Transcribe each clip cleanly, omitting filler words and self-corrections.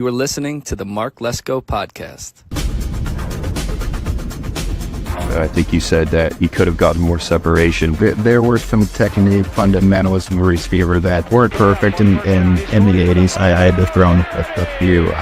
You are listening to the Mark Lesko Podcast. I think you said that he could have gotten more separation. There were some technique fundamentals in the receiver that weren't perfect in the 80s. I had to throw in a few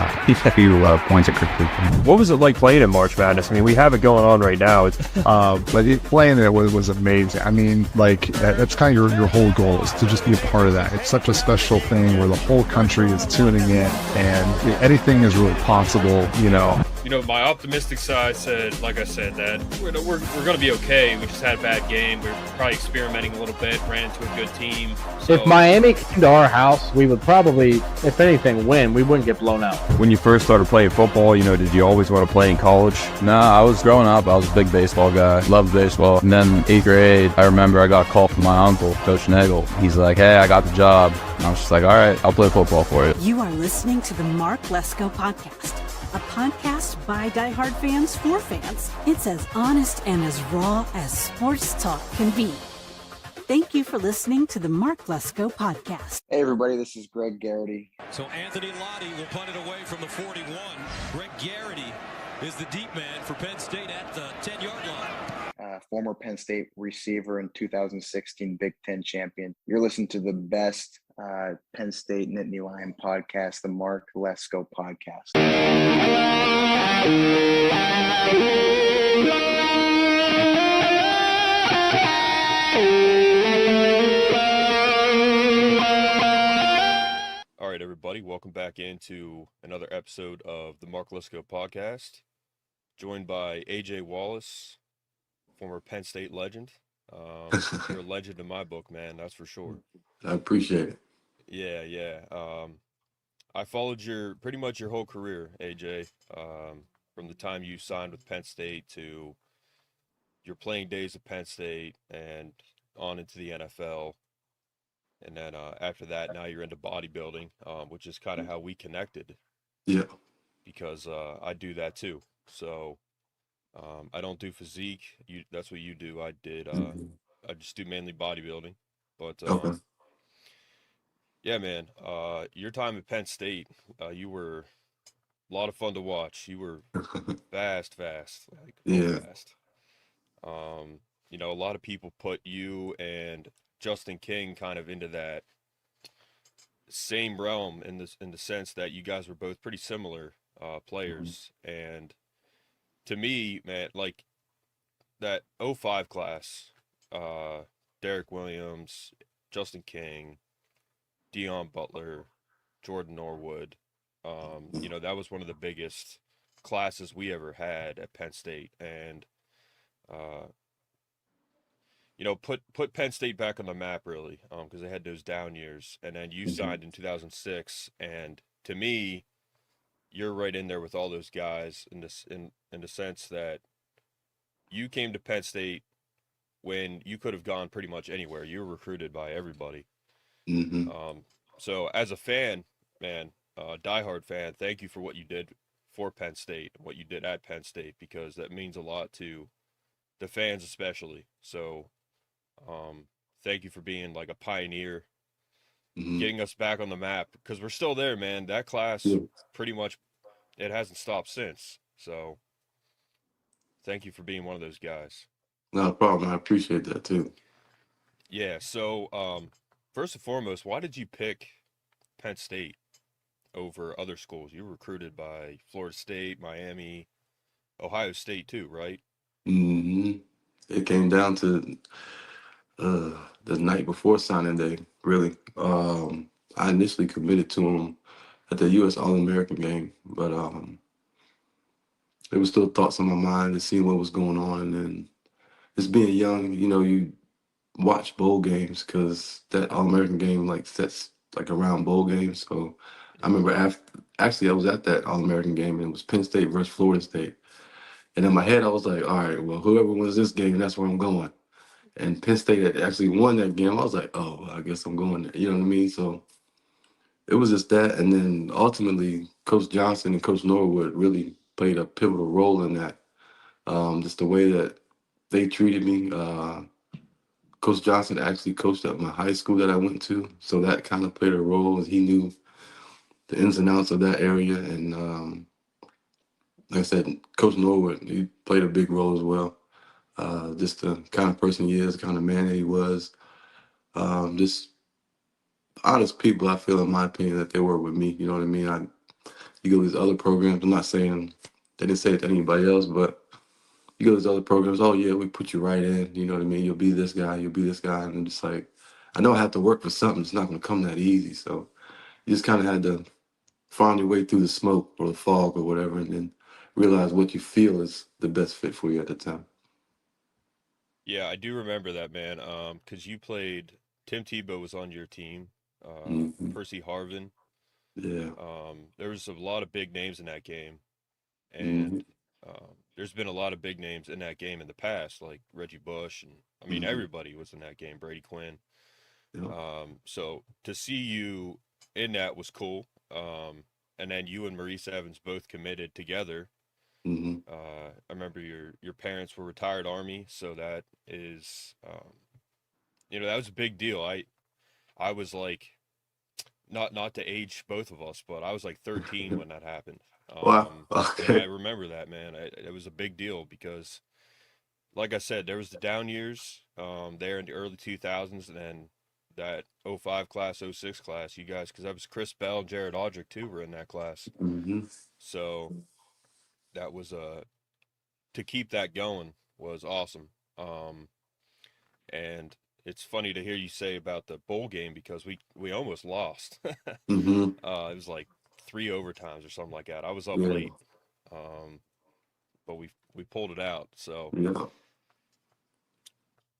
points of criticism. What was it like playing in March Madness? I mean, we have it going on right now. But playing there was amazing. I mean, like, that's kind of your whole goal is to just be a part of that. It's such a special thing where the whole country is tuning in and anything is really possible, you know. You know, my optimistic side said, like I said, that we're going to be okay. We just had a bad game. We were probably experimenting a little bit, ran into a good team. So. If Miami came to our house, we would probably, if anything, win. We wouldn't get blown out. When you first started playing football, you know, did you always want to play in college? Nah, I was growing up. I was a big baseball guy. Loved baseball. And then 8th grade, I remember I got a call from my uncle, Coach Nagel. He's like, hey, I got the job. And I was just like, all right, I'll play football for you. You are listening to the Mark Lesko Podcast, a podcast by diehard fans for fans. It's as honest and as raw as sports talk can be. Thank you for listening to the Mark Lesko Podcast. Hey everybody, this is Greg Garrity. So Anthony Lottie will punt it away from the 41. Greg Garrity is the deep man for Penn State at the 10-yard line. Former Penn State receiver and 2016 Big Ten champion. You're listening to the best Penn State Nittany Lion podcast, the Mark Lesko Podcast. All right, everybody, welcome back into another episode of the Mark Lesko Podcast, joined by AJ Wallace, former Penn State legend. You're a legend in my book, man, that's for sure. I appreciate it. Yeah. I followed pretty much your whole career, AJ, from the time you signed with Penn State to your playing days at Penn State and on into the NFL. And then after that, now you're into bodybuilding, which is kind of how we connected. Yeah. Because I do that too. So I don't do physique. That's what you do. I just do mainly bodybuilding. But okay. Yeah, man. Your time at Penn State, you were a lot of fun to watch. You were fast, like yeah. Fast. You know, a lot of people put you and Justin King kind of into that same realm in the sense that you guys were both pretty similar players. Mm-hmm. And to me, man, like that 05 class, Derek Williams, Justin King, Deion Butler, Jordan Norwood, you know, that was one of the biggest classes we ever had at Penn State. And, you know, put Penn State back on the map, really, because they had those down years. And then you signed in 2006. And to me, you're right in there with all those guys in the sense that you came to Penn State when you could have gone pretty much anywhere. You were recruited by everybody. Mm-hmm. So as a fan, man, diehard fan, thank you for what you did for Penn State, what you did at Penn State, because that means a lot to the fans especially. So thank you for being like a pioneer, getting us back on the map, because we're still there, man. That class, pretty much, it hasn't stopped since. So thank you for being one of those guys. No problem. I appreciate that too. Yeah. So first and foremost, why did you pick Penn State over other schools? You were recruited by Florida State, Miami, Ohio State too, right? Mm-hmm. It came down to the night before signing day, really. I initially committed to him at the U.S. All-American game, but there was still thoughts on my mind to see what was going on. And just being young, you know, you watch bowl games because that All-American game like sets like around bowl games. So I remember I was at that All-American game, and it was Penn State versus Florida State. And in my head, I was like, all right, well, whoever wins this game, that's where I'm going. And Penn State had actually won that game. I was like, oh, I guess I'm going there. You know what I mean? So it was just that. And then ultimately, Coach Johnson and Coach Norwood really played a pivotal role in that. Just the way that they treated me. Coach Johnson actually coached at my high school that I went to. So that kind of played a role. He knew the ins and outs of that area. And like I said, Coach Norwood, he played a big role as well. Just the kind of person he is, the kind of man that he was. Just honest people, I feel, in my opinion, that they were with me. You know what I mean? You go to these other programs. I'm not saying they didn't say it to anybody else, but you go to these other programs. Oh yeah, we put you right in. You know what I mean? You'll be this guy. You'll be this guy. And I'm just like, I know I have to work for something. It's not going to come that easy. So you just kind of had to find your way through the smoke or the fog or whatever, and then realize what you feel is the best fit for you at the time. Yeah, I do remember that, man. Because you played. Tim Tebow was on your team. Percy Harvin. Yeah. There was a lot of big names in that game, Mm-hmm. and there's been a lot of big names in that game in the past, like Reggie Bush, and I mean everybody was in that game. Brady Quinn. Yeah. So to see you in that was cool. And then you and Maurice Evans both committed together. Mm-hmm. I remember your parents were retired Army, so that is, that was a big deal. I was like, not to age both of us, but I was like 13 when that happened. Wow. And I Okay. remember that, man. It was a big deal because, like I said, there was the down years there in the early 2000s, and then that '05 class, '06 class, you guys, because that was Chris Bell and Jared Odrick too were in that class. Mm-hmm. So that was to keep that going was awesome. And it's funny to hear you say about the bowl game because we almost lost. Mm-hmm. It was like 3 overtimes or something like that. I was up Yeah. late, but we pulled it out. So Yeah.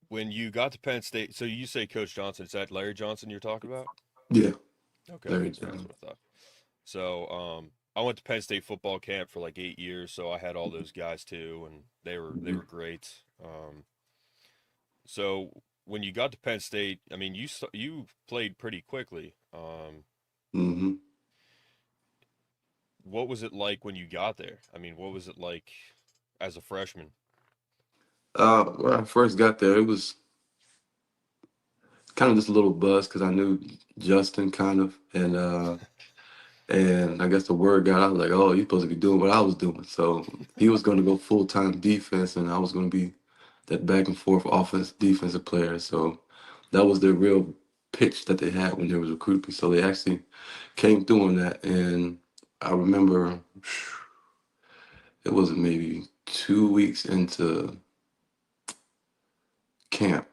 when you got to Penn State, so you say Coach Johnson, is that Larry Johnson you're talking about? Yeah. Okay, Very that's good. what I thought. So I went to Penn State football camp for like 8 years, so I had all those guys too, and they were great. So when you got to Penn State, I mean, you played pretty quickly. Mm-hmm. What was it like when you got there? I mean, what was it like as a freshman? When I first got there, it was kind of just a little buzz because I knew Justin kind of, and I guess the word got out like, oh, you're supposed to be doing what I was doing. So he was going to go full time defense, and I was going to be that back and forth offense defensive player. So that was the real pitch that they had when they was recruiting. So they actually came through on that, and I remember it was maybe 2 weeks into camp,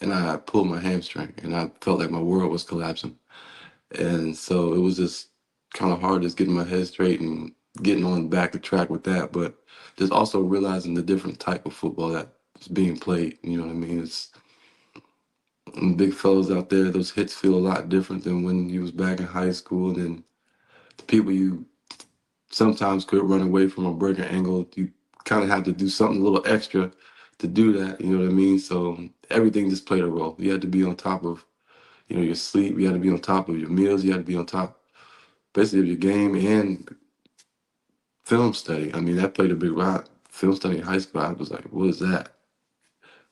and I pulled my hamstring, and I felt like my world was collapsing. And so it was just kind of hard just getting my head straight and getting on back the track with that. But just also realizing the different type of football that was being played. You know what I mean? It's big fellas out there. Those hits feel a lot different than when you was back in high school. And the people you sometimes could run away from a breaking angle, you kind of have to do something a little extra to do that. You know what I mean? So everything just played a role. You had to be on top of your sleep. You had to be on top of your meals. You had to be on top, basically, of your game and film study. I mean, that played a big role. Film study in high school, I was like, what is that?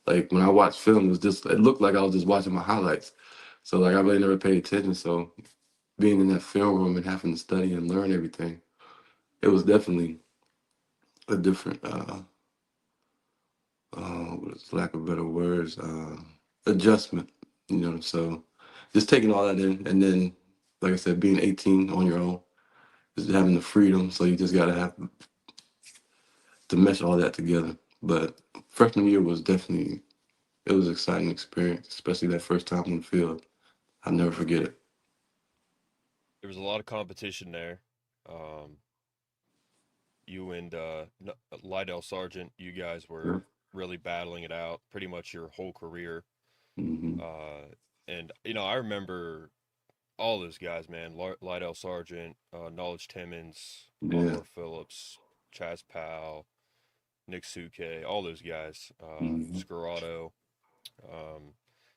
Like, when I watched film, it looked like I was just watching my highlights. So, like, I really never paid attention. So, being in that film room and having to study and learn everything, it was definitely a different, what's lack of better words, adjustment, So, just taking all that in. And then, like I said, being 18 on your own, just having the freedom. So, you just got to have to mesh all that together. But freshman year was definitely, it was an exciting experience, especially that first time on the field. I'll never forget it. There was a lot of competition there. Um, you and Lydell Sargent, you guys Yeah. were really battling it out pretty much your whole career. Mm-hmm. And I remember all those guys, man. Lydell Sargent, Knowledge Timmons, Yeah. Elmore Phillips, Chaz Powell, Nick Suke, all those guys, Mm-hmm. Scarrato.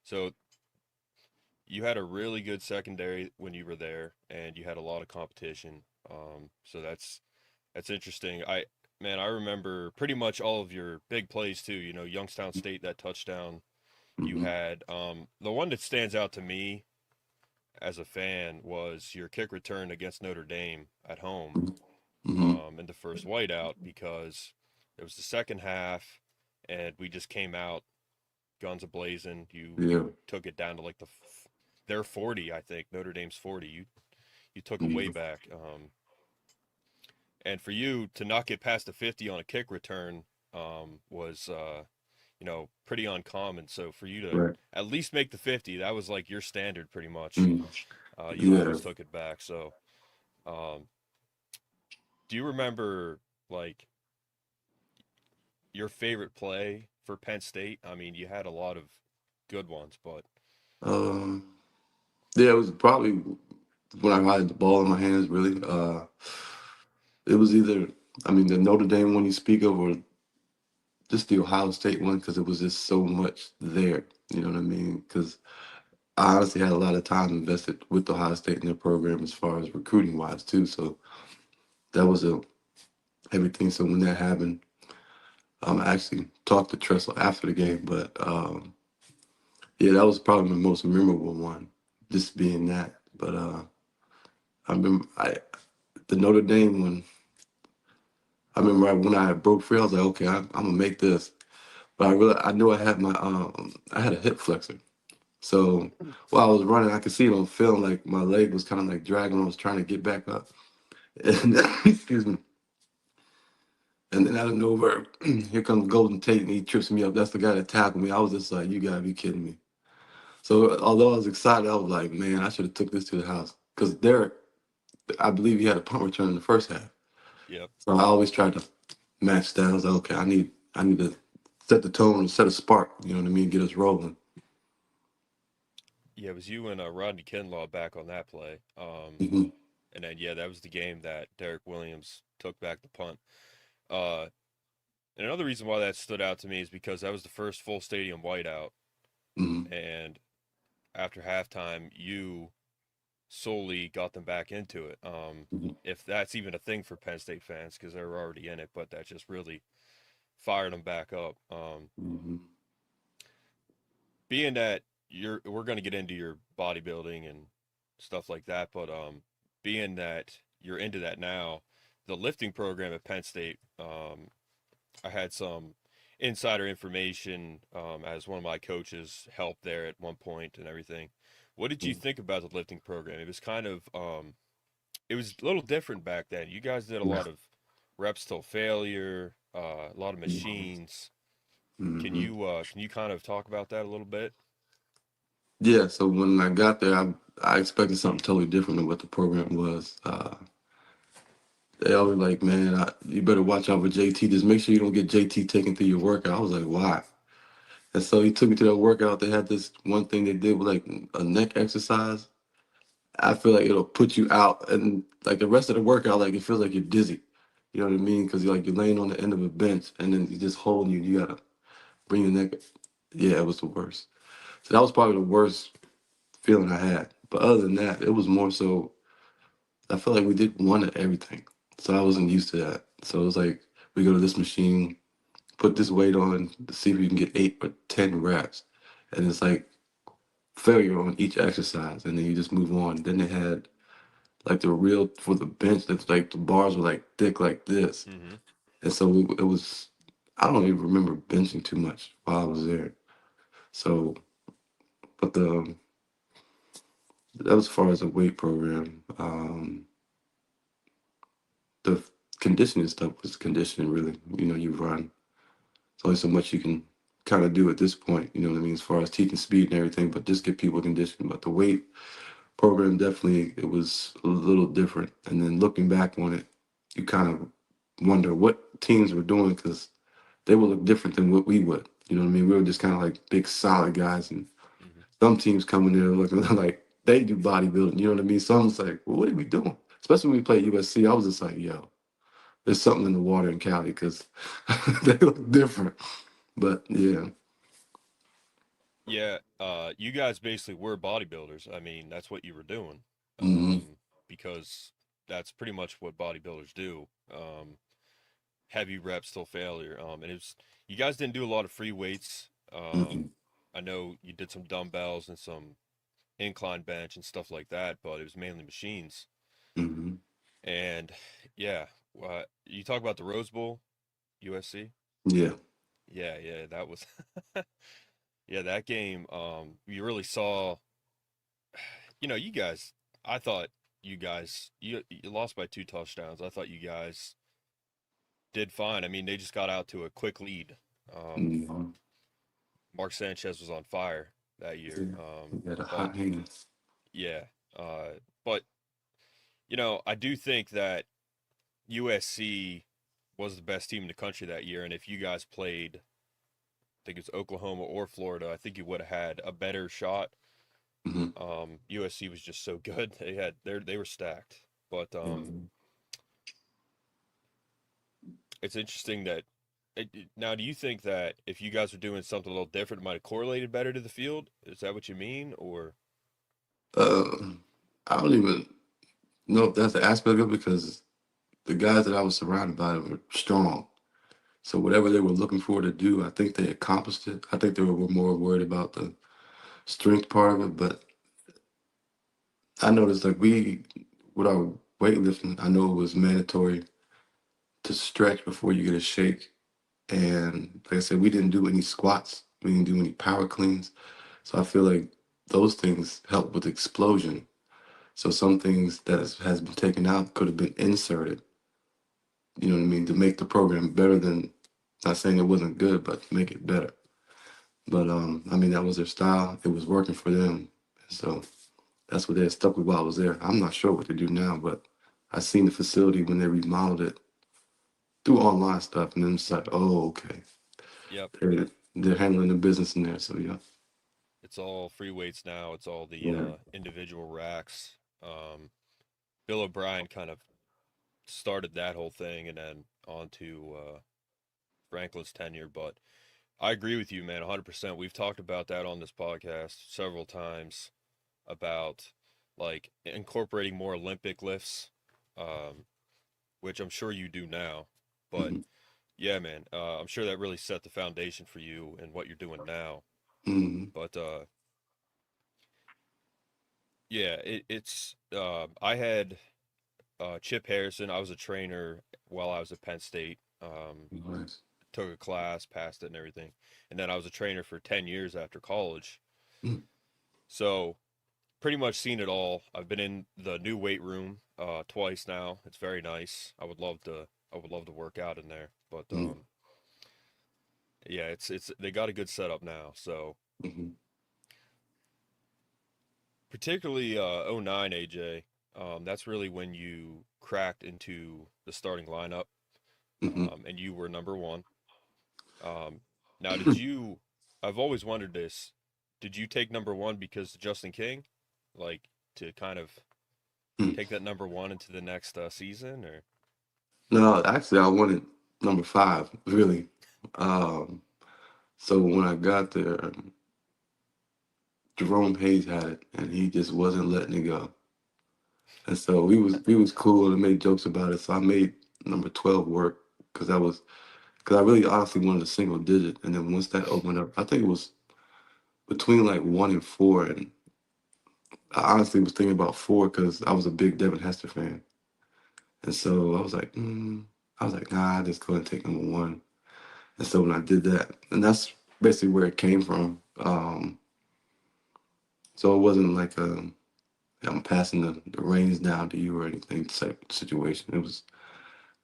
So you had a really good secondary when you were there, and you had a lot of competition. So that's interesting. I remember pretty much all of your big plays too. Youngstown State, that touchdown you Mm-hmm. had. The one that stands out to me as a fan was your kick return against Notre Dame at home Mm-hmm. in the first whiteout, because it was the second half and we just came out guns a-blazing. You Yeah. took it down to like their 40, I think, Notre Dame's 40. You took it way Mm-hmm. back. And for you to not get past the 50 on a kick return was, pretty uncommon. So for you to Right. at least make the 50, that was like your standard pretty much. Mm. You Yeah. always took it back. So um, do you remember, like, your favorite play for Penn State? I mean, you had a lot of good ones, but Um, yeah, it was probably when I had the ball in my hands, really. It was either, I mean, the Notre Dame one you speak of, or just the Ohio State one, because it was just so much there. You know what I mean? Because I honestly had a lot of time invested with Ohio State in their program as far as recruiting wise, too. So that was everything. So when that happened, I actually talked to Tressel after the game, but yeah, that was probably my most memorable one, just being that. But I remember the Notre Dame one. I remember when I broke free, I was like, okay, I'm gonna make this. But I knew I had a hip flexor. So while I was running, I could see it on film, like my leg was kind of like dragging. I was trying to get back up, and excuse me. And then out of nowhere, here comes Golden Tate, and he trips me up. That's the guy that tackled me. I was just like, you gotta be kidding me. So although I was excited, I was like, man, I should have took this to the house, because Derek, I believe he had a punt return in the first half. yep. So I always tried to match that. I was like, okay, I need to set the tone, set a spark. You know what I mean? Get us rolling. Yeah, it was you and Rodney Kinlaw back on that play. Hmm. And then, yeah, that was the game that Derek Williams took back the punt. Uh, and another reason why that stood out to me is because that was the first full stadium whiteout. Hmm. And after halftime, you solely got them back into it. Hmm. If that's even a thing for Penn State fans, because they were already in it, but that just really fired them back up. Hmm. Being that we're going to get into your bodybuilding and stuff like that, but being that you're into that now, the lifting program at Penn State, I had some insider information as one of my coaches helped there at one point and everything. What did you think about the lifting program? It was kind of it was a little different back then. You guys did a lot of reps till failure, a lot of machines. Hmm. Can you kind of talk about that a little bit? Yeah. So when I got there, I expected something totally different than what the program was. They always like, man, you better watch out for JT. Just make sure you don't get JT taken through your workout. I was like, why? And so he took me to that workout. They had this one thing they did with like a neck exercise. I feel like it'll put you out, and like the rest of the workout, like it feels like you're dizzy. You know what I mean? Because you're laying on the end of a bench, and then you just holding you. You gotta bring your neck. Yeah, it was the worst. So that was probably the worst feeling I had. But other than that, it was more so I felt like we did one of everything. So I wasn't used to that. So it was like we go to this machine, put this weight on to see if you can get 8 or 10 reps. And it's like failure on each exercise. And then you just move on. Then they had like the real for the bench that's like the bars were like thick like this. Mm-hmm. And so it was I don't even remember benching too much while I was there. So but that was as far as the weight program. The conditioning stuff was conditioning really. You run. There's only so much you can kind of do at this point, you know what I mean, as far as teaching speed and everything, but just get people conditioned. But the weight program definitely it was a little different. And then looking back on it, you kind of wonder what teams were doing because they would look different than what we would. You know what I mean? We were just kind of like big solid guys, and Mm-hmm. some teams coming in looking like they do bodybuilding. You know what I mean? So I'm just like, well, what are we doing? Especially when we played USC, I was just like, yo, there's something in the water in Cali because they look different. But yeah. Yeah, you guys basically were bodybuilders. I mean, that's what you were doing, Hmm. because that's pretty much what bodybuilders do. Heavy reps till failure. And you guys didn't do a lot of free weights. Hmm. I know you did some dumbbells and some incline bench and stuff like that, but it was mainly machines. Hmm. And yeah, you talk about the Rose Bowl, USC. Yeah. Yeah, that was yeah, that game. You really saw, you guys. I thought you lost by 2 touchdowns. I thought you guys did fine. I mean, they just got out to a quick lead. Hmm. Mark Sanchez was on fire that year. He had a But hot hand. yeah, but I do think that USC was the best team in the country that year, and if you guys played, I think it's Oklahoma or Florida, I think you would have had a better shot. Hmm. USC was just so good; they were stacked. But it's interesting that now, do you think that if you guys were doing something a little different, it might have correlated better to the field? Is that what you mean, or? Uh, I don't even know if that's the aspect of it because the guys that I was surrounded by were strong. So whatever they were looking for to do, I think they accomplished it. I think they were more worried about the strength part of it. But I noticed like with our weightlifting, I know it was mandatory to stretch before you get a shake. And like I said, we didn't do any squats. We didn't do any power cleans. So I feel like those things help with explosion. So some things that has been taken out could have been inserted, you know what I mean, to make the program better than, not saying it wasn't good, but to make it better. But I mean, that was their style. It was working for them. So that's what they had stuck with while I was there. I'm not sure what they do now, but I seen the facility when they remodeled it through online stuff, and then it's like, oh, okay. Yep. They're handling the business in there, so yeah. It's all free weights now. It's all the Yeah. individual racks. Bill O'Brien kind of started that whole thing, and then on to Franklin's tenure. But I agree with you, man, 100%. We've talked about that on this podcast several times about like incorporating more Olympic lifts, which I'm sure you do now. But Mhm. yeah, man, I'm sure that really set the foundation for you and what you're doing now. Mhm. But yeah, it's I had Chip Harrison. I was a trainer while I was at Penn State. Nice. Took a class, passed it, and everything, and then I was a trainer for 10 years after college. Mm. So pretty much seen it all. I've been in the new weight room twice now. It's very nice. I would love to work out in there, but Mm. yeah, it's they got a good setup now. So Mhm. particularly '09 AJ, that's really when you cracked into the starting lineup, Mhm. and you were number one. Now, did you? I've always wondered this. Did you take number one because of Justin King, like to kind of Mm. take that number one into the next season, or? No, actually, I wanted number 5, really. Um, so when I got there, Jerome Hayes had it, and he just wasn't letting it go. And so we was cool and made jokes about it. So I made number 12 work because I really honestly wanted a single digit. And then once that opened up, I think it was between like 1 and 4, and I honestly was thinking about 4 because I was a big Devin Hester fan. And so I was like, nah, I just go and take number 1. And so when I did that, and that's basically where it came from. So it wasn't like I'm passing the reins down to you or anything type situation.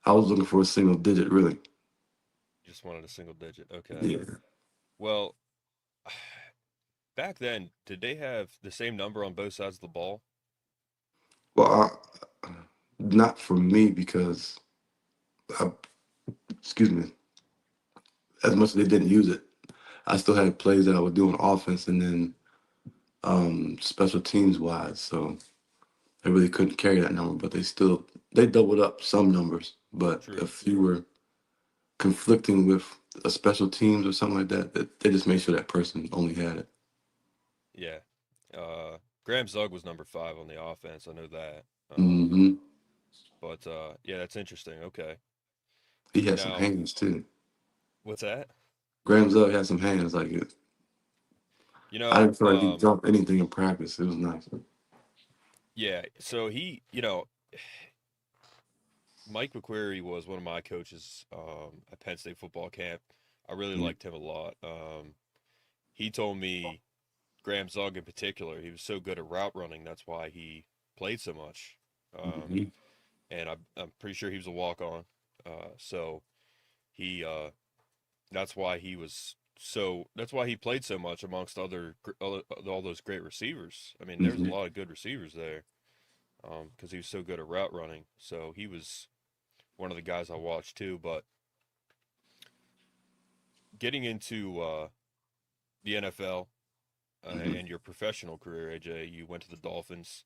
I was looking for a single digit, really. Just wanted a single digit. Okay. Yeah. Well, back then, did they have the same number on both sides of the ball? Well, not for me because, I, excuse me, as much as they didn't use it, I still had plays that I would do on offense and then special teams wise. So they really couldn't carry that number, but they doubled up some numbers. But True. if you were conflicting with a special teams or something like that, they just made sure that person only had it. Yeah. Graham Zug was number 5 on the offense. I know that. Hmm. But yeah, that's interesting. Okay. He had some Now, hands too. what's that? Graham Zug had some hands like it. You I know, didn't feel like he dropped anything in practice. It was nice. yeah. So Mike McQuarrie was one of my coaches at Penn State football camp. I really liked him a lot. He told me Graham Zug in particular, he was so good at route running. That's why he played so much. Mm-hmm. And I'm pretty sure he was a walk on. So he that's why he was that's why he played so much amongst all those great receivers. I mean, there's a Mm-hmm. lot of good receivers there because he was so good at route running. So he was one of the guys I watched too. But getting into the NFL Mm-hmm. and your professional career, AJ, you went to the Dolphins.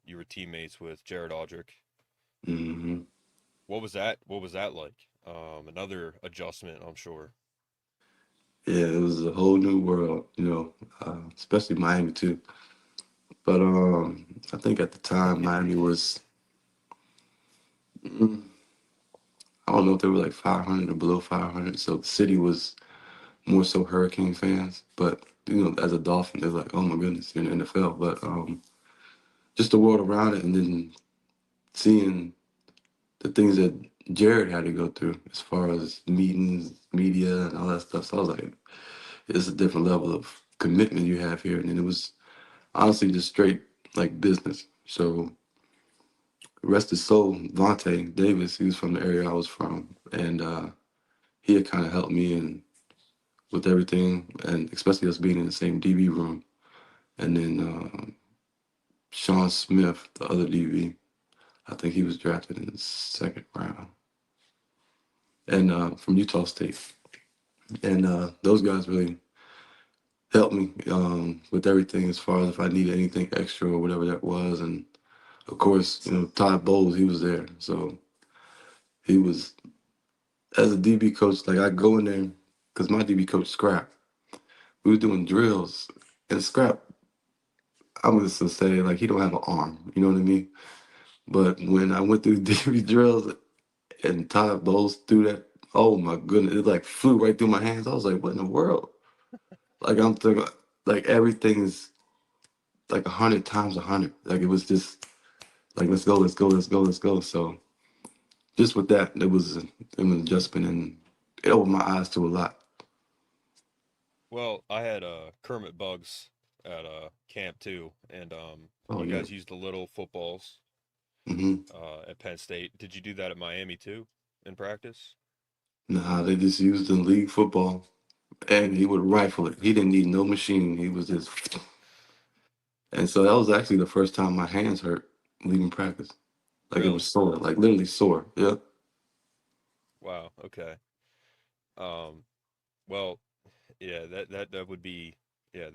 You were teammates with Jared Odrick. Mm-hmm. What was that? What was that like? Another adjustment, I'm sure. Yeah, it was a whole new world, especially Miami too. But I think at the time Miami was, mm, I don't know if they were like 500 or below 500. So the city was more so Hurricane fans. But as a Dolphin, they're like, oh my goodness, you're in the NFL. But just the world around it, and then seeing the things that Jared had to go through as far as meetings, media, and all that stuff. So I was like, it's a different level of commitment you have here. And then it was honestly just straight like business. So rest his soul, Vontae Davis, he was from the area I was from, and he had kind of helped me in with everything, and especially us being in the same DB room. And then Sean Smith, the other DB, I think he was drafted in the second round, and from Utah State. And those guys really helped me with everything as far as if I needed anything extra or whatever that was. And of course, Todd Bowles, he was there. So he was, as a DB coach, like I go in there, because my DB coach, Scrap, we was doing drills. And Scrap, I'm just going to say, like, he don't have an arm. You know what I mean? But when I went through DB drills and Todd Bowles threw that, oh my goodness, it like flew right through my hands. I was like, what in the world? Like, I'm thinking, like, everything's like 100 times 100. Like, it was just like, let's go, let's go, let's go, let's go. So just with that, it was an adjustment, and it opened my eyes to a lot. Well, I had Kermit Bugs at camp too, and Oh you yeah. guys used the little footballs Hmm. at Penn State. Did you do that at Miami too in practice? Nah, they just used in league football, and he would rifle it. He didn't need no machine. He was just, and so that was actually the first time my hands hurt leaving practice. Like it was Really? sore, like literally sore. Yeah. Wow. Okay. Um, well, yeah, that would be, yeah,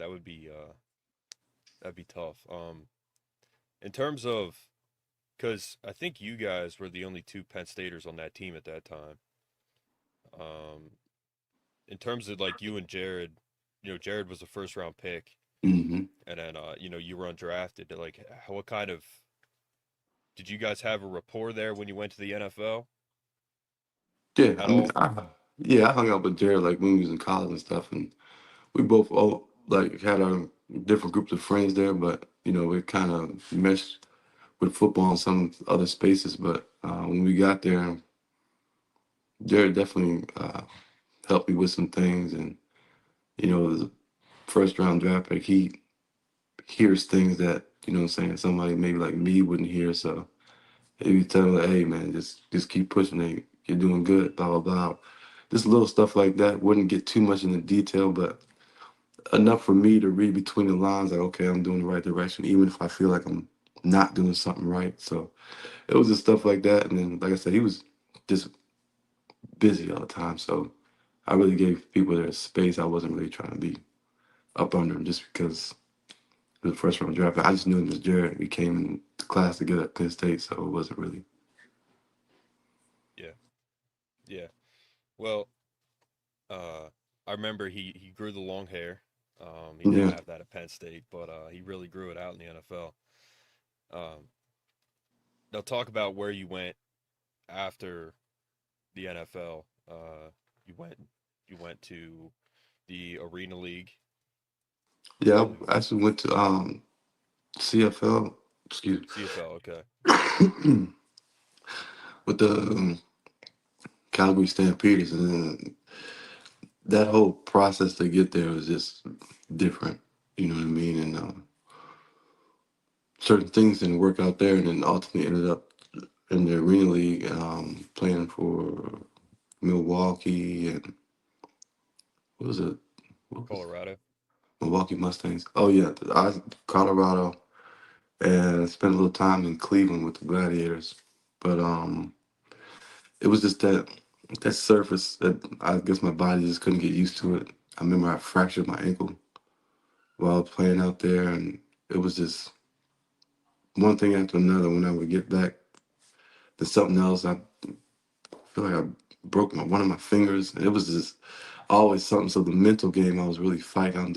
that'd be tough. In terms of, because I think you guys were the only two Penn Staters on that team at that time. Um, in terms of like you and Jared, Jared was a first round pick, Hmm. and then you were undrafted. Like, what kind of did you guys have a rapport there when you went to the NFL Yeah. I at mean, all? I hung out with Jared like when we was in college and stuff, and we both like had our different groups of friends there, but we kind of meshed with football in some other spaces. But when we got there, Jared definitely helped me with some things, and as a first round draft pick, he hears things that what I'm saying, somebody maybe like me wouldn't hear. So he would tell me, like, hey man, just keep pushing it. You're doing good, blah blah blah. Just little stuff like that. Wouldn't get too much into detail, but enough for me to read between the lines, like, okay, I'm doing the right direction, even if I feel like I'm not doing something right. So it was just stuff like that. And then, like I said, he was just busy all the time. So I really gave people their space. I wasn't really trying to be up under him just because it was the first round draft. I just knew him as Jared. We came in class together at Penn State, so it wasn't really. Yeah, yeah. Well, I remember he grew the long hair. He didn't Yeah. have that at Penn State, but he really grew it out in the NFL. Um, now talk about where you went after the NFL. You went to the Arena League. Yeah, I actually went to CFL. Excuse CFL, okay. me. With the Calgary Stampeders, and then that whole process to get there was just different. You know what I mean? And certain things didn't work out there, and then ultimately ended up in the Arena League, playing for Milwaukee and what was it? What was Colorado. Milwaukee Mustangs? Oh yeah, Colorado, and spent a little time in Cleveland with the Gladiators. But it was just that surface that I guess my body just couldn't get used to it. I remember I fractured my ankle while I was playing out there, and it was just one thing after another. When I would get back to something else, I feel like I broke one of my fingers. It was just always something. So the mental game, I was really fighting.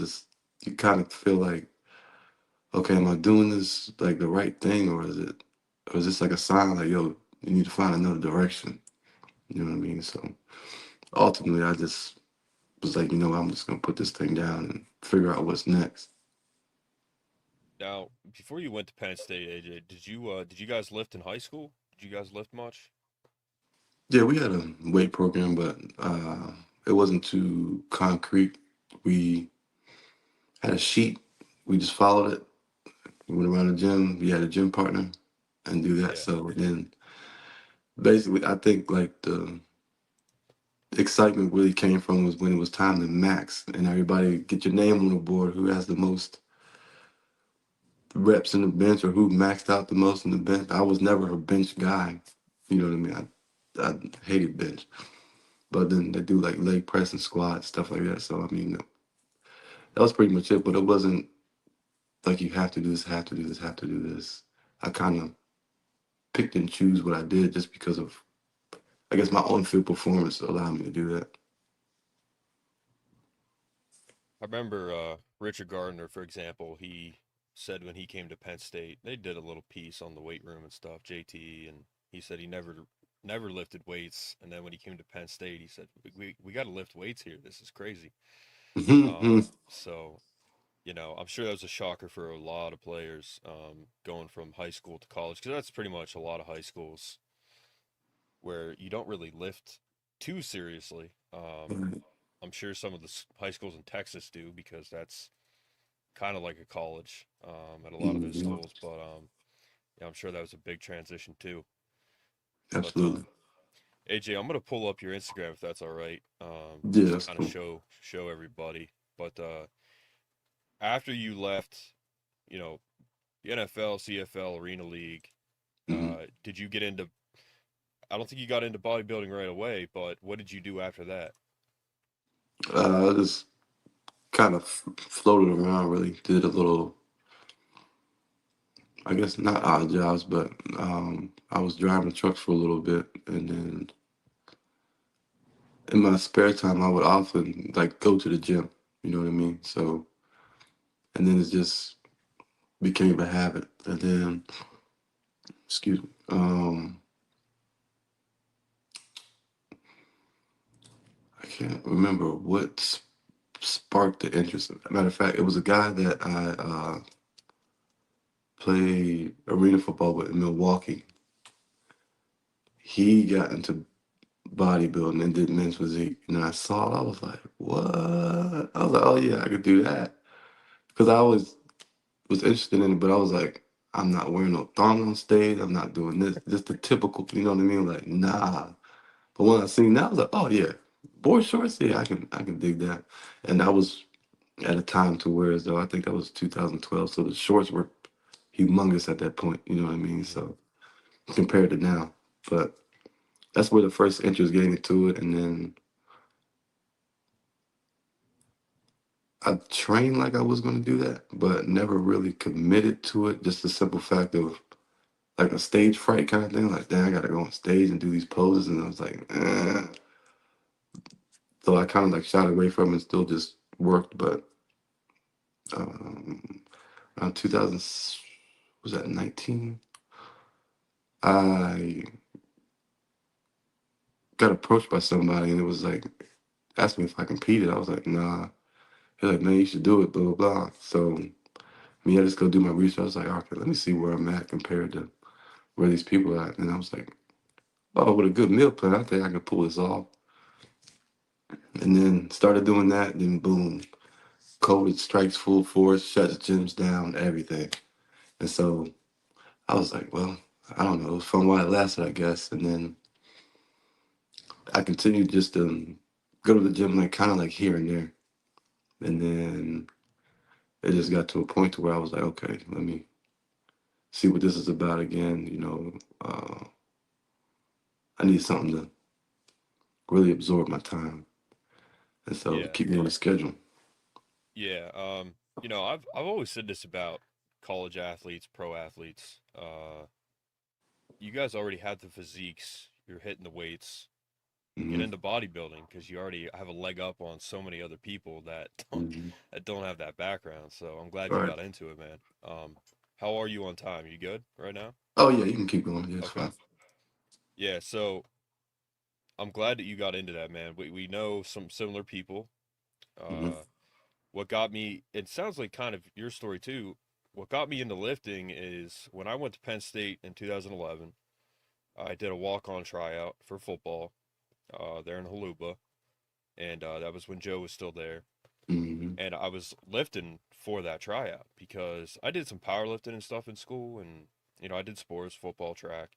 You kind of feel like, okay, am I doing this like the right thing, or is this like a sign like, yo, you need to find another direction? You know what I mean? So ultimately, I just was like, I'm just gonna put this thing down and figure out what's next. Now, before you went to Penn State, AJ, did you guys lift in high school? Did you guys lift much? Yeah, we had a weight program, but it wasn't too concrete. We had a sheet. We just followed it. We went around the gym. We had a gym partner and do that. Yeah. So then basically, I think like the excitement really came from was when it was time to max and everybody get your name on the board, who has the most reps in the bench or who maxed out the most in the bench. I was never a bench guy. You know what I mean? I hated bench. But then they do like leg press and squat, stuff like that. So I mean, that was pretty much it. But it wasn't like you have to do this, have to do this, have to do this. I kind of picked and choose what I did just because of, I guess, my on-field performance allowed me to do that. I remember Richard Gardner, for example, he said when he came to Penn State, they did a little piece on the weight room and stuff, JT, and he said he never lifted weights, and then when he came to Penn State, he said we got to lift weights here. This is crazy. So I'm sure that was a shocker for a lot of players going from high school to college, because that's pretty much a lot of high schools where you don't really lift too seriously. I'm sure some of the high schools in Texas do, because that's kind of like a college at a lot of those schools. But yeah, I'm sure that was a big transition too. Absolutely. But AJ, I'm gonna pull up your Instagram if that's all right. Yeah, Just that's kind of cool. show everybody. But after you left, the NFL, CFL, Arena League, hmm did you get into? I don't think you got into bodybuilding right away, but what did you do after that? I just kind of floated around, really did a little, I guess not odd jobs, but I was driving trucks for a little bit, and then in my spare time, I would often like go to the gym. You know what I mean? So, and then it just became a habit. And then, excuse me, I can't remember what sparked the interest. Matter of fact, it was a guy that I played arena football with in Milwaukee. He got into bodybuilding and did men's physique. And I saw it, I was like, what? I was like, oh yeah, I could do that. Because I always was interested in it, but I was like, I'm not wearing no thong on stage. I'm not doing this. Just the typical, you know what I mean? Like, nah. But when I seen that, I was like, oh yeah, boy shorts, yeah, I can dig that. And that was at a time to where as though I think that was 2012. So the shorts were humongous at that point, you know what I mean? Mm-hmm. So compared to now. But that's where the first interest getting into it. And then I trained like I was going to do that, but never really committed to it. Just the simple fact of like a stage fright kind of thing. Like, damn, I got to go on stage and do these poses. And I was like, eh. So I kind of like shied away from it and still just worked. But around 2000, was that 19? I got approached by somebody and it was like, asked me if I competed. I was like, nah. He's like, man, you should do it, blah, blah, blah. So me, I just go do my research. I was like, okay, let me see where I'm at compared to where these people are at. And I was like, oh, with a good meal plan, I think I can pull this off. And then started doing that, then boom, COVID strikes full force, shuts gyms down, everything. And so I was like, well, I don't know. It was fun while it lasted, I guess. And then I continued just to go to the gym, like kind of like here and there. And then it just got to a point to where I was like, okay, let me see what this is about again. I need something to really absorb my time. And so to Yeah. keep me on the schedule. Yeah. I've always said this about college athletes, pro athletes. You guys already have the physiques. You're hitting the weights. Get Hmm. into bodybuilding because you already have a leg up on so many other people that don't have that background. So I'm glad you Right. got into it, man. How are you on time? You good right now? Oh, yeah, you can keep going. Yeah, it's Okay. fine. Yeah. So I'm glad that you got into that, man. We know some similar people. Hmm. What got me, it sounds like kind of your story too. What got me into lifting is when I went to Penn State in 2011, I did a walk-on tryout for football there in Haluba, and that was when Joe was still there. Hmm. And I was lifting for that tryout because I did some powerlifting and stuff in school, and I did sports, football, track,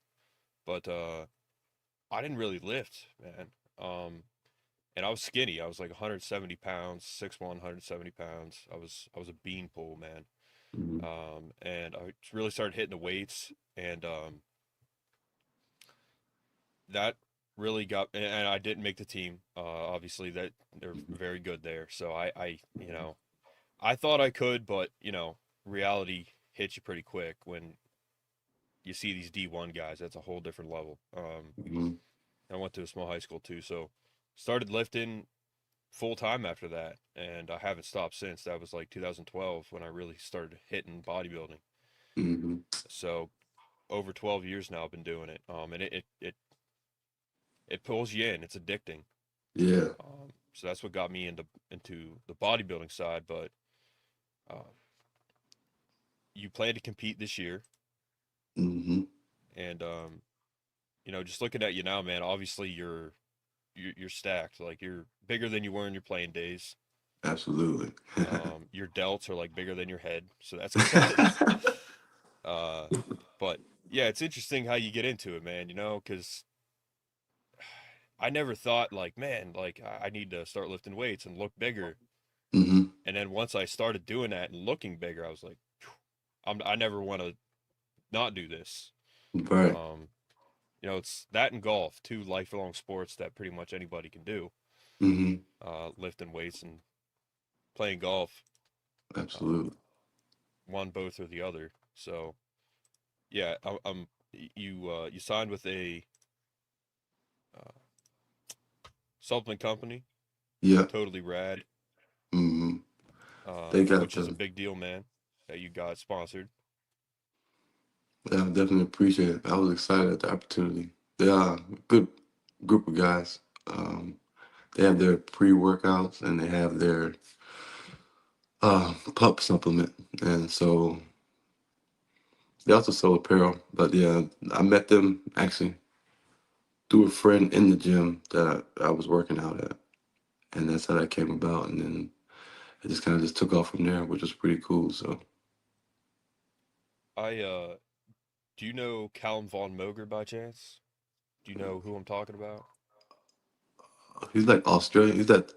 but I didn't really lift, man. And I was skinny. I was like 170 pounds, 6'1", 170 pounds. I was a beanpole, man. Hmm. And I really started hitting the weights, and that really got. And I didn't make the team. Obviously, that they're very good there. So I thought I could, but reality hits you pretty quick when you see these D1 guys. That's a whole different level. Hmm. I went to a small high school too, so started lifting full time after that, and I haven't stopped since. That was like 2012 when I really started hitting bodybuilding. Hmm. So over 12 years now I've been doing it. And it pulls you in. It's addicting. Yeah. So that's what got me into the bodybuilding side. But uh, you plan to compete this year, Hmm. and just looking at you now, man. Obviously you're stacked. Like you're bigger than you were in your playing days. Absolutely. Your delts are like bigger than your head, so that's exciting. Uh, but yeah, it's interesting how you get into it, man. Because I never thought like, man, like I need to start lifting weights and look bigger. Hmm. And then once I started doing that and looking bigger, I was like, I never want to not do this. Right. Um, it's that and golf, two lifelong sports that pretty much anybody can do. Hmm. Lifting weights and playing golf, um, Absolutely. one, both, or the other. So yeah, you signed with a uh, supplement company, Yeah. totally rad. Hmm. They got Which is a the. big deal, man, that you got sponsored. Yeah, I definitely appreciate it. I was excited at the opportunity. They are a good group of guys. They have their pre-workouts and they have their pup supplement, and so they also sell apparel. But yeah, I met them actually through a friend in the gym that I was working out at, and that's how that came about. And then it just kind of just took off from there, which was pretty cool. So I Do you know Callum Von Moger by chance? Do you know who I'm talking about? he's like Australian. He's that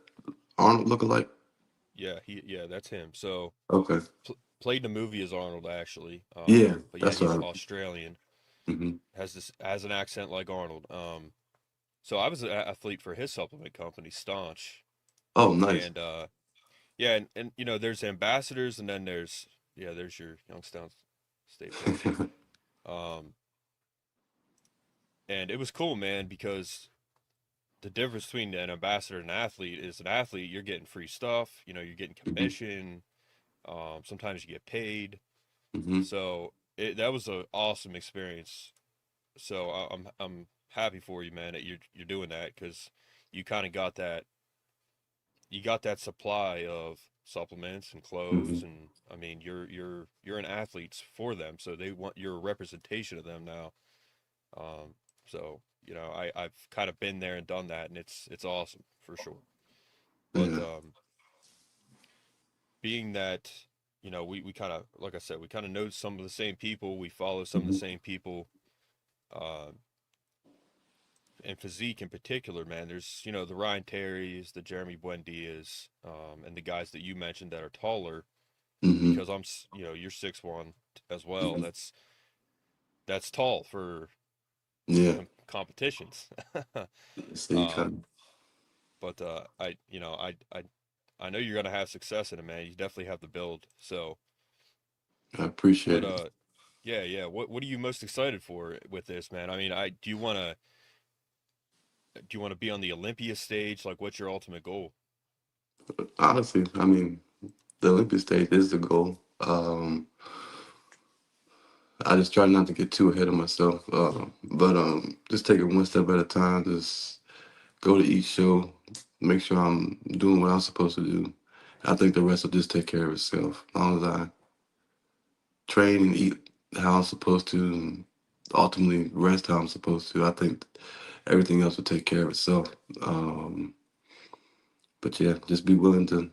Arnold lookalike. Yeah, that's him. So Okay. played in a movie as Arnold actually. Yeah, But yeah, that's he's what Australian. hmm. Has an accent like Arnold. So I was an athlete for his supplement company, Staunch, Oh, nice. and yeah, and there's ambassadors, and then there's your Youngstown State player. Um, and it was cool, man, because the difference between an ambassador and an athlete is an athlete, you're getting free stuff, you're getting Hmm. commission. Sometimes you get paid. Hmm. So that was an awesome experience. So I'm happy for you, man, that you're doing that because you kind of got that supply of supplements and Hmm. clothes, and I mean, you're an athlete for them, so they want your representation of them now. Um, so I've kind of been there and done that, and it's awesome for sure. But Yeah. being that we kind of, like I said, we kind of know some of the same people, we follow some of the Hmm. same people, uh, and physique in particular, man. There's the Ryan Terrys, the Jeremy Buendias, and the guys that you mentioned that are taller. Hmm. Because you're 6'1" as well. Hmm. That's tall for Yeah. competitions. So you um, kind but I know you're gonna have success in it, man. You definitely have the build. So, of, I appreciate but it. yeah, yeah. What are you most excited for with this, man? I mean, do you wanna be on the Olympia stage? Like, what's your ultimate goal? Honestly, I mean, the Olympic stage is the goal. I just try not to get too ahead of myself, but just take it one step at a time. Just go to each show, make sure I'm doing what I'm supposed to do. I think the rest will just take care of itself. As long as I train and eat how I'm supposed to, and ultimately rest how I'm supposed to, I think everything else will take care of itself. Um, but yeah, just be willing to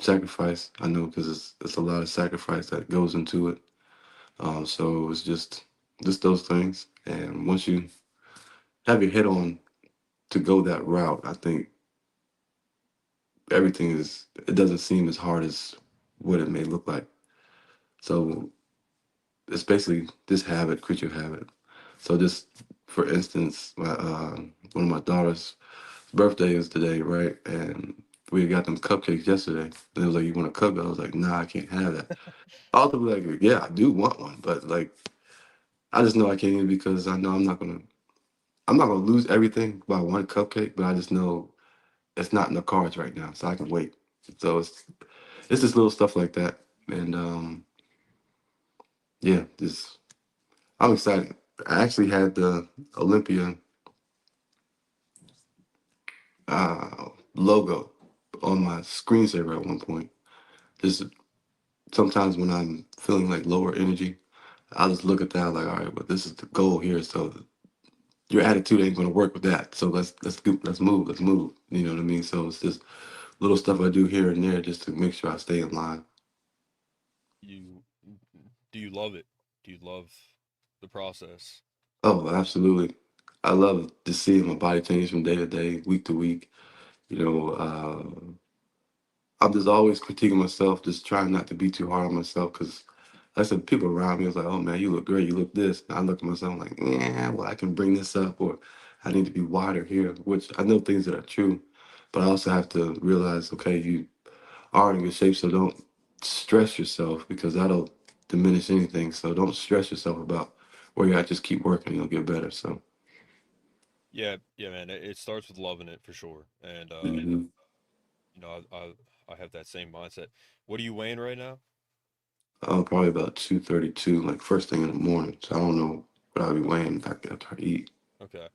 sacrifice. I know because it's a lot of sacrifice that goes into it. So it's just those things. And once you have your head on to go that route, I think it doesn't seem as hard as what it may look like. So it's basically this habit, creature habit. So just for instance, one of my daughter's birthday is today, right? And we got them cupcakes yesterday. And it was like, you want a cupcake? I was like, nah, I can't have that. Ultimately, like, yeah, I do want one, but like, I just know I can't eat because I know I'm not gonna lose everything by one cupcake, but I just know it's not in the cards right now, so I can wait. So it's just little stuff like that, and yeah, just I'm excited. I actually had the Olympia logo on my screensaver at one point. Just sometimes when I'm feeling like lower energy, I'll just look at that like, all right, but this is the goal here. So your attitude ain't gonna work with that. So let's move, let's move. You know what I mean? So it's just little stuff I do here and there just to make sure I stay in line. You Do you love it? Do you love the process? Oh, absolutely. I love just seeing my body change from day to day, week to week. You know, I'm just always critiquing myself, just trying not to be too hard on myself. Because like I said, people around me was like, "Oh man, you look great. You look this." And I look at myself like, "Yeah, well, I can bring this up, or I need to be wider here." Which I know things that are true, but I also have to realize, okay, you are in good shape, so don't stress yourself because that'll diminish anything. So don't stress yourself about where you're at. Just keep working, you'll get better. So. Yeah, yeah, man. It starts with loving it for sure, and Mhm. I have that same mindset. What are you weighing right now? Probably about 232, like first thing in the morning. So I don't know what I'll be weighing after I eat. Okay.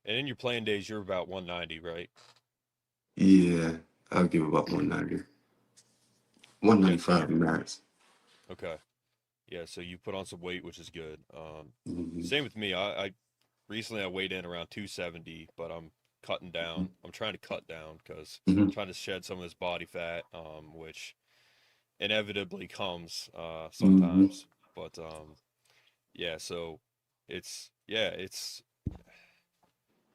And in your playing days, you're about 190, right? Yeah, I'll give about 190, Yeah. So 195 max. okay. Yeah. So you put on some weight, which is good. Hmm. Same with me. I recently I weighed in around 270, but I'm cutting down. I'm trying to cut down because Hmm. trying to shed some of this body fat, which inevitably comes Hmm. sometimes. But yeah. So it's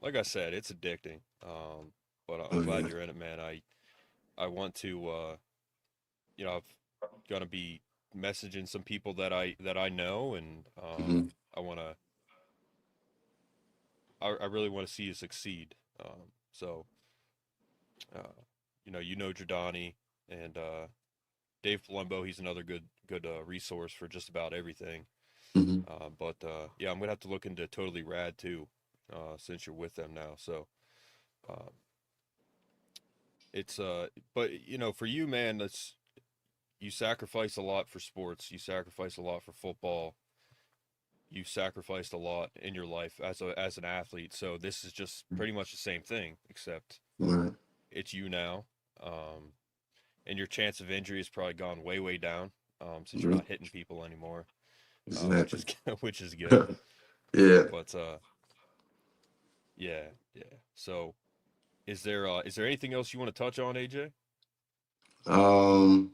like I said, it's addicting. But I'm Oh glad yeah. you're in it, man. I want to I've gonna be messaging some people that I know, and Hmm. I wanna I really want to see you succeed. So uh, Giordani and Dave Palumbo. He's another good resource for just about everything. Hmm. But yeah, I'm gonna have to look into Totally Rad too, since you're with them now. So uh, it's but for you, man, that's you sacrifice a lot for sports. You sacrifice a lot for football. You sacrificed a lot in your life as an athlete. So this is just pretty much the same thing, except Right. it's you now. Um, and your chance of injury has probably gone way, way down, since you're not hitting people anymore, Exactly. which is good. Yeah. But yeah, yeah. So is there anything else you want to touch on, AJ? Um,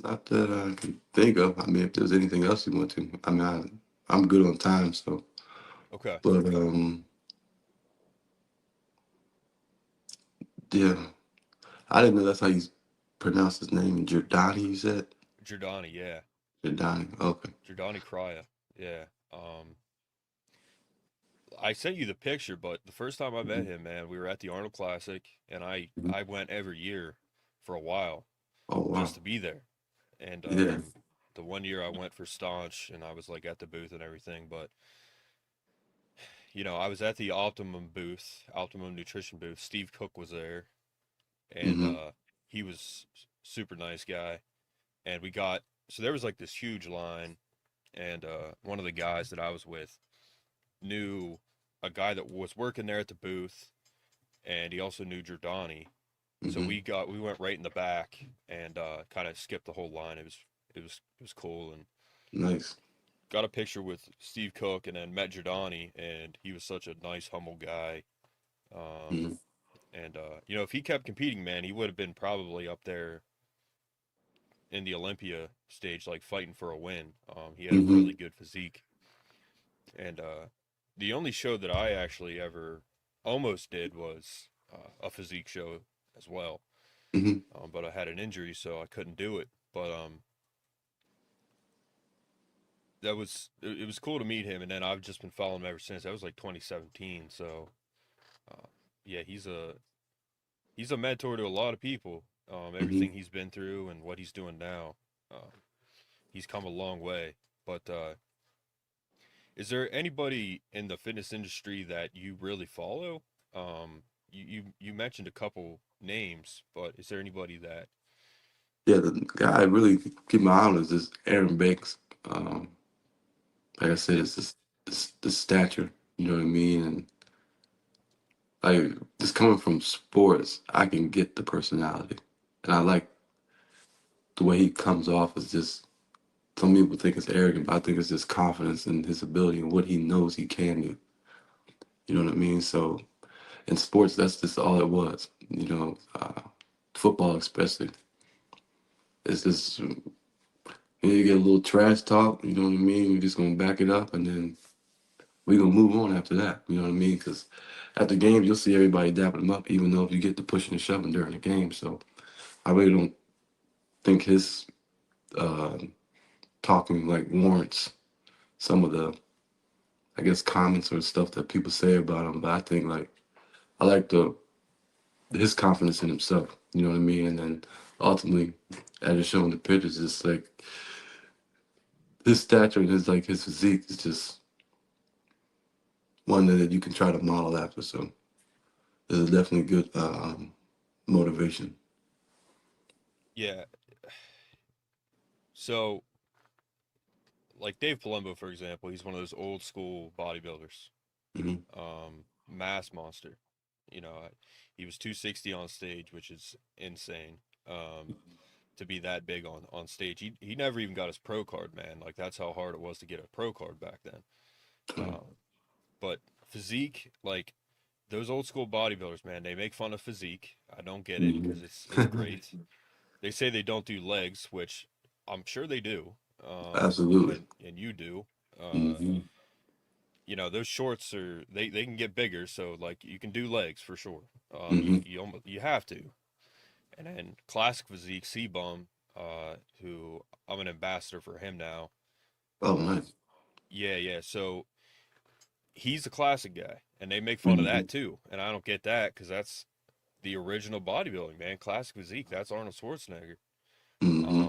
Not that I can think of. I mean, if there's anything else you want to, I mean, I'm good on time, so. Okay. But yeah, I didn't know that's how you pronounce his name. Giordani, you said? Giordani, yeah. Giordani. Okay. Giordani Crya. Yeah. I sent you the picture, but the first time I met him, man, we were at the Arnold Classic, and I went every year for a while Oh wow. just to be there. And Yeah. the one year I went for Staunch, and I was like at the booth and everything, but I was at the Optimum booth, Optimum Nutrition booth. Steve Cook was there, and Mm-hmm. he was super nice guy. And so there was like this huge line, and one of the guys that I was with knew a guy that was working there at the booth, and he also knew Giordani. So Mm-hmm. we went right in the back and kind of skipped the whole line. It was cool, and Nice. got a picture with Steve Cook, and then met Giordani, and he was such a nice, humble guy. Um, Mm-hmm. and if he kept competing, man, he would have been probably up there in the Olympia stage, like fighting for a win. He had a Mm-hmm. really good physique, and the only show that I actually ever almost did was a physique show as well. Mm-hmm. But I had an injury, so I couldn't do it. But it was cool to meet him, and then I've just been following him ever since. That was like 2017. So yeah, he's a mentor to a lot of people. Mm-hmm. Everything he's been through and what he's doing now, he's come a long way. But is there anybody in the fitness industry that you really follow? You mentioned a couple names, but is there anybody that? Yeah, the guy I really keep my eye on is this Aaron Banks. Um, like I said, it's this the stature. You know what I mean? And like just coming from sports, I can get the personality, and I like the way he comes off as just. Some people think it's arrogant, but I think it's just confidence in his ability and what he knows he can do. You know what I mean? So in sports, that's just all it was. Football especially. It's just you get a little trash talk. You know what I mean? We're just gonna back it up, and then we're gonna move on after that. You know what I mean? Because after games, you'll see everybody dapping him up, even though if you get the pushing and shoving during the game. So I really don't think his uh, talking like warrants some of the, I guess, comments or stuff that people say about him. But I think like I like his confidence in himself. You know what I mean? And then ultimately, as it's shown in the pictures, it's like his stature and his physique is just one that you can try to model after. So this is definitely good motivation. Yeah. So like Dave Palumbo, for example, he's one of those old school bodybuilders, Hmm. mass monster. He was 260 on stage, which is insane. To be that big on stage, he never even got his pro card, man. Like that's how hard it was to get a pro card back then. But physique, like those old school bodybuilders, man, they make fun of physique. I don't get it because it's great. They say they don't do legs, which I'm sure they do. Absolutely. And you do. Hmm. Those shorts they can get bigger, so like you can do legs for sure. Hmm. You have to. And then classic physique, C-Bum, who I'm an ambassador for him now. Oh, nice. Yeah, yeah. So he's a classic guy, and they make fun of Hmm. that too. And I don't get that because that's the original bodybuilding, man. Classic physique. That's Arnold Schwarzenegger. Hmm.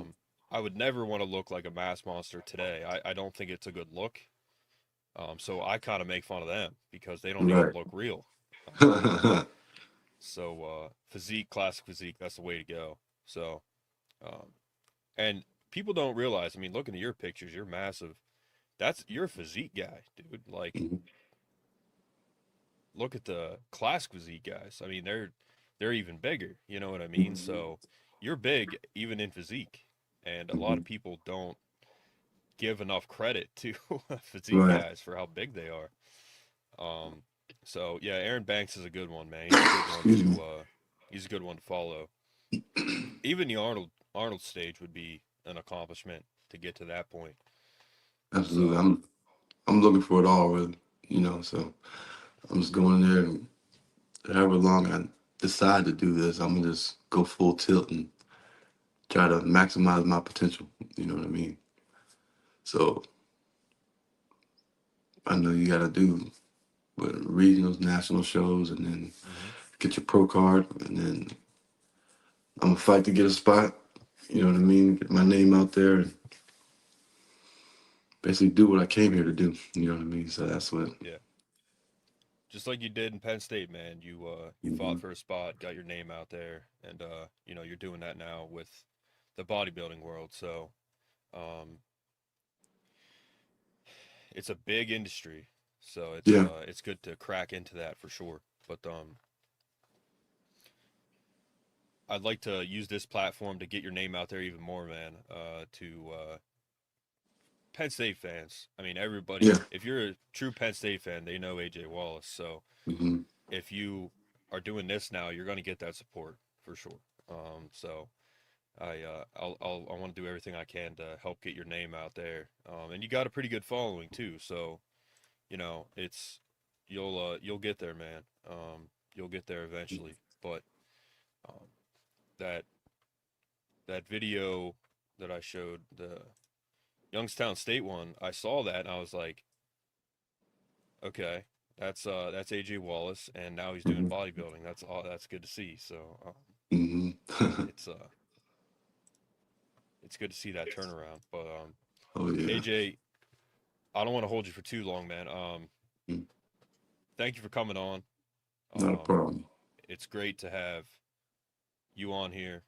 I would never want to look like a mass monster today. I don't think it's a good look. So I kind of make fun of them because they don't even Right. look real. So physique, classic physique, that's the way to go. So, um, and people don't realize. I mean, looking at your pictures, you're massive. You're a physique guy, dude. Like Mhm. look at the classic physique guys. I mean, they're even bigger. You know what I mean? So you're big even in physique, and a lot of people don't give enough credit to physique Right. guys for how big they are. So yeah, Aaron Banks is a good one, man. He's a good one to he's a good one to follow. Even the Arnold stage would be an accomplishment to get to that point. Absolutely. So I'm looking for it all, really. You know, so I'm just going there, and however long I decide to do this, I'm gonna just go full tilt and try to maximize my potential. You know what I mean? So I know you got to do regionals, national shows, and then get your pro card, and then I'm gonna fight to get a spot. You know what I mean? Get my name out there, and basically do what I came here to do. You know what I mean? So that's what. yeah, just like you did in Penn State, man. You fought for a spot, got your name out there, and you know, you're doing that now with the bodybuilding world. So it's a big industry, so Yeah. it's good to crack into that for sure. But I'd like to use this platform to get your name out there even more, man. To Penn State fans. I mean, everybody. Yeah. If you're a true Penn State fan, they know AJ Wallace. So hmm if you are doing this now, you're going to get that support for sure. So I want to do everything I can to help get your name out there. And you got a pretty good following too. So you know, you'll get there, man. You'll get there eventually. But um, that video that I showed, the Youngstown State one, I saw that and I was like, okay, that's AJ Wallace, and now he's doing bodybuilding. That's good to see. So hmm it's good to see that turnaround. But Oh yeah. AJ, I don't want to hold you for too long, man. Mm. Thank you for coming on. Not a problem. It's great to have you on here.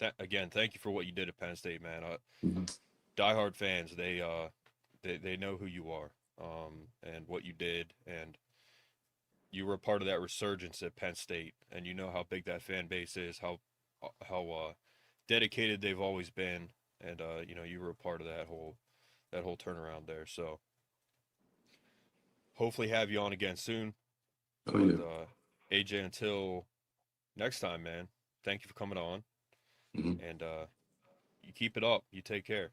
And again, thank you for what you did at Penn State, man. Diehard fans, they know who you are, and what you did, and you were a part of that resurgence at Penn State, and you know how big that fan base is, how dedicated they've always been, and you know, you were a part of that whole turnaround there. So hopefully have you on again soon. Oh yeah. AJ, until next time, man, thank you for coming on. And you keep it up. You take care.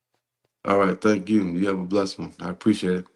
All right. Thank you. You have a blessed one. I appreciate it.